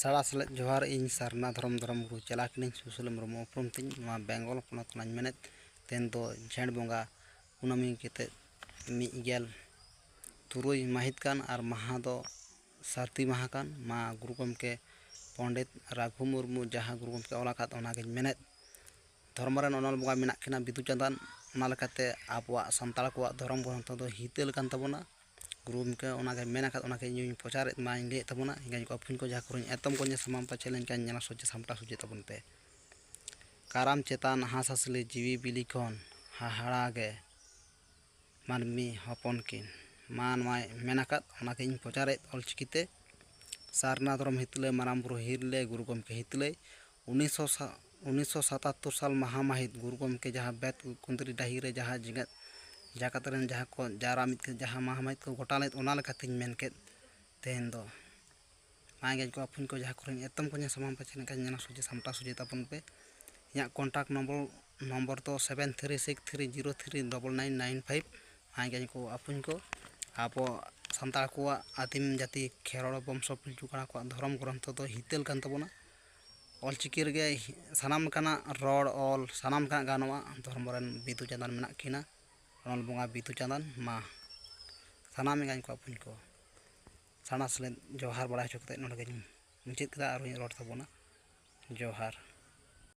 ᱥᱟᱲᱟ ᱥᱮᱞᱮᱫ ᱡᱚᱦᱟᱨ ᱤᱧ ᱥᱟᱨᱱᱟ ᱫᱷᱚᱨᱚᱢ ᱜᱩᱨᱩ ᱪᱟᱞᱟ ᱠᱤᱱᱟᱹᱧ ᱥᱩᱥᱤᱞ ᱢᱩᱨᱢᱩ ᱩᱯᱨᱩᱢ ᱛᱤᱧ ᱱᱚᱣᱟ ᱵᱮᱝᱜᱚᱞ ᱯᱚᱱᱚᱛ ᱠᱷᱚᱱᱟᱜ ᱢᱮᱱᱮᱫ ᱛᱮᱦᱮᱧ ᱫᱚ ᱡᱷᱮᱸᱴ ᱵᱚᱸᱜᱟ ᱠᱩᱱᱟᱹᱢᱤ ᱠᱟᱛᱮᱫ 1 ᱢᱟᱹᱦᱤᱛ ᱠᱟᱱ ᱟᱨ ᱢᱟᱦᱟ ᱫᱚ ᱥᱟᱹᱨᱫᱤ ᱢᱟᱦᱟ ᱠᱟᱱ ᱢᱟ ᱜᱩᱨᱩ ᱜᱚᱢᱠᱮ ᱯᱚᱱᱰᱤᱛ ᱨᱟᱹᱜᱷᱩ ᱢᱩᱨᱢᱩ ᱡᱟᱦᱟᱸ ᱜᱩᱨᱩ ᱜᱚᱢᱠᱮ ᱚᱞ ᱟᱠᱟᱫ ᱚᱱᱟᱜᱤᱧ ᱢᱮᱱᱮᱫ ᱫᱷᱚᱨᱢᱚ ᱨᱮᱱ ᱚᱱᱚᱞ ᱵᱚᱸᱜᱟ ᱢᱮᱱᱟᱜ ᱠᱤᱱᱟ ᱵᱤᱫᱩ ᱪᱟᱸᱫᱟᱱ ᱚᱱᱟ ᱞᱮᱠᱟᱛᱮ ᱟᱵᱚᱣᱟᱜ ᱥᱟᱱᱛᱟᱲ ᱠᱚᱣᱟᱜ ᱫᱷᱚᱨᱚᱢ ᱜᱨᱚᱱᱛᱷᱚ ᱫᱚ ᱦᱤᱛᱟᱹᱞ ᱠᱟᱱ ᱛᱟᱵᱚᱱᱟ ᱜᱩᱨᱩ ᱜᱚᱢᱠᱮ ᱚᱱᱟᱜᱮ ᱢᱮᱱ ᱟᱠᱟᱫ ᱚᱱᱟᱜᱮ ᱤᱧᱤᱧ ᱯᱨᱚᱪᱟᱨᱮᱫ ᱢᱟᱧ ᱞᱟᱹᱭᱮᱫ ᱛᱟᱵᱚᱱᱟ ᱤᱧ ᱠᱚ ᱟᱯᱷᱤᱱ ᱠᱚ ᱡᱟᱦᱟᱸ ᱠᱚᱨᱮᱧ ᱮᱛᱚᱢ ᱠᱚᱧ ᱥᱟᱢᱟᱝ ᱯᱟᱪᱷᱮ ᱞᱮᱱᱠᱟᱧ ᱧᱮᱞᱟ ᱥᱚᱡᱷᱮ ᱥᱟᱢᱴᱟᱣ ᱥᱚᱡᱷᱮ ᱛᱟᱵᱚᱱ ᱯᱮ ᱠᱟᱨᱟᱢ ᱪᱮᱛᱟᱱ ᱦᱟᱸᱥᱼᱦᱟᱸᱥᱞᱤ ᱡᱤᱣᱤ ᱵᱤᱞᱤ ᱠᱷᱚᱱ ᱦᱟᱦᱟᱲᱟᱜᱮ ᱢᱟᱹᱱᱢᱤ ᱦᱚᱯᱚᱱ ᱠᱤᱱ ᱢᱟ ᱱᱚᱣᱟᱭ ᱢᱮᱱ ᱟᱠᱟᱫ ᱚᱱᱟᱜᱮ ᱤᱧ ᱯᱨᱚᱪᱟᱨᱮᱫ ᱚᱞᱪᱤᱠᱤᱛᱮ ᱥᱟᱨᱱᱟ ᱫᱷᱚᱨᱚᱢ ᱦᱤᱛᱞᱟᱹᱭ ᱢᱟᱨᱟᱝ ᱵᱩᱨᱩ ᱦᱤᱨᱞᱟᱹᱭ ᱜᱩᱨᱩ ᱜᱚᱢᱠᱮ ᱦᱤᱛᱞᱟᱹᱭ 1977 ᱥᱟᱞ ᱢᱟᱦᱟ ᱢᱟᱹᱦᱤᱛ ᱜᱩᱨᱩ ᱜᱚᱢᱠᱮ ᱡᱟᱦᱟᱸ ᱵᱮᱛ ᱠᱩᱸᱫᱽᱨᱤ ᱰᱟᱹᱦᱤᱨᱮ ᱡᱟᱦᱟᱸ ᱡᱮᱜᱮᱛ ᱡᱟᱠᱟᱛ ᱨᱮᱱ ᱡᱟᱦᱟᱸ ᱠᱚ ᱡᱟᱣᱨᱟ ᱢᱤᱫ ᱡᱟᱦᱟᱸ ᱢᱟᱦᱟ ᱢᱟᱹᱦᱤᱛ ᱠᱚ ᱜᱚᱴᱟ ᱞᱮᱫ ᱚᱱᱟ ᱞᱮᱠᱟᱛᱮᱧ ᱢᱮᱱ ᱠᱮᱫ ᱛᱮᱦᱮᱧ ᱫᱚ ᱢᱟᱭᱜᱮᱡ ᱠᱚ ᱟᱯᱷᱤᱱ ᱠᱚ ᱡᱟᱦᱟᱸ ᱠᱚᱨᱮᱧ ᱮᱛᱚᱢ ᱠᱚᱧ ᱥᱟᱢᱟᱝ ᱯᱟᱪᱷᱮ ᱞᱮᱱᱠᱟᱧ ᱧᱮᱞᱟ ᱥᱚᱡᱷᱮ ᱥᱟᱢᱴᱟᱣ ᱥᱚᱡᱷᱮ ᱛᱟᱵᱚᱱ ᱯᱮ ᱤᱧᱟᱹᱜ ᱠᱚᱱᱴᱟᱠᱴ ᱱᱚᱢᱵᱚᱨ ᱫᱚ 7363039995 ᱢᱟᱭᱜᱮᱡ ᱠᱚ ᱟᱯᱷᱤᱱ ᱠᱚ ᱟᱵᱚ ᱥᱟᱱᱛᱟᱲ ᱠᱚᱣᱟᱜ ᱟᱹᱫᱤᱢ ᱡᱟᱹᱛᱤ ᱠᱷᱮᱨᱣᱟᱲ ᱵᱚᱝᱥᱚ ᱯᱤᱞᱪᱩ ᱠᱟᱬᱟ ᱠᱚᱣᱟᱜ ᱫᱷᱚᱨᱚᱢ ᱜᱨᱚᱱᱛᱷᱚ ᱫᱚ ᱦᱤᱛᱟᱹᱞ ᱠᱟᱱ ᱛᱟᱵᱚᱱᱟ ᱚᱞᱪᱤᱠᱤ ᱨᱮᱜᱮ ᱥᱟᱱᱟᱢ ᱞᱮᱠᱟᱱᱟᱜ ᱨᱚᱲ ᱚᱞ ᱥᱟᱱᱟᱢ ᱞᱮᱠᱟᱱᱟᱜ ᱜᱟᱱᱚᱜᱼᱟ ᱫᱷᱚᱨᱢᱚ ᱨᱮᱱ ᱵᱤᱫᱩ ᱪᱟᱸᱫᱟᱱ ᱢᱮᱱᱟᱜ ᱠᱤᱱᱟ ᱚᱱᱚᱞ ᱵᱚᱸᱜᱟ ᱵᱤᱫᱩ ᱪᱟᱸᱫᱟᱱ ᱢᱟ ᱥᱟᱱᱟᱢ ᱮᱸᱜᱟᱧ ᱠᱚ ᱟᱯᱷᱤᱱ ᱠᱚ ᱥᱟᱲᱟ ᱥᱮᱞᱮᱫ ᱡᱚᱦᱟᱨ ᱵᱟᱲᱟᱭ ᱦᱚᱪᱚ ᱠᱟᱛᱮᱫ ᱱᱚᱰᱮ ᱜᱤᱧ ᱢᱩᱪᱟᱹᱫ ᱠᱮᱫᱟ ᱟᱨᱦᱚᱸᱧ ᱨᱚᱲ ᱛᱟᱵᱚᱱᱟ ᱡᱚᱦᱟᱨ